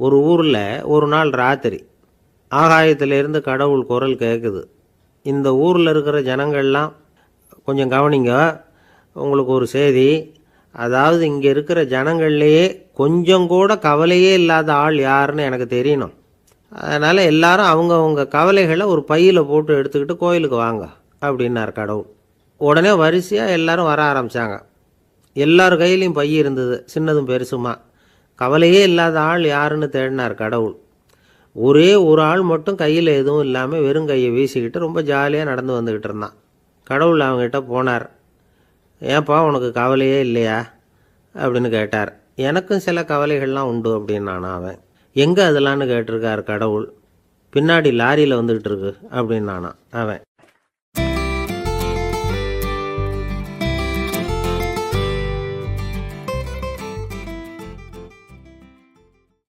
ஒரு ஊரில் ஒரு நாள் ராத்திரி ஆகாயத்திலேருந்து கடவுள் குரல் கேட்குது. இந்த ஊரில் இருக்கிற ஜனங்கள்லாம் கொஞ்சம் கவனிங்க, உங்களுக்கு ஒரு செய்தி. அதாவது இங்கே இருக்கிற ஜனங்கள்லேயே கொஞ்சம் கூட கவலையே இல்லாத ஆள் யாருன்னு எனக்கு தெரியணும். அதனால் எல்லாரும் அவங்கவுங்க கவலைகளை ஒரு பையில் போட்டு எடுத்துக்கிட்டு கோயிலுக்கு வாங்க அப்படின்னார் கடவுள். உடனே வரிசையாக எல்லாரும் வர ஆரம்பித்தாங்க. எல்லார் கையிலையும் பை இருந்தது, சின்னதும் பெருசுமா. கவலையே இல்லாத ஆள் யாருன்னு தேடினார் கடவுள். ஒரே ஒரு ஆள் மட்டும் கையில் எதுவும் இல்லாமல் வெறும் கையை வீசிக்கிட்டு ரொம்ப ஜாலியாக நடந்து வந்துக்கிட்டு இருந்தான். கடவுள் அவங்ககிட்ட போனார். ஏன்பா உனக்கு கவலையே இல்லையா அப்படின்னு கேட்டார். எனக்கும் சில கவலைகள்லாம் உண்டு அப்படின்னானா அவன். எங்கே அதெல்லாம்னு கேட்டிருக்கார் கடவுள். பின்னாடி லாரியில் வந்துக்கிட்டு இருக்கு அப்படின்னானா அவன்.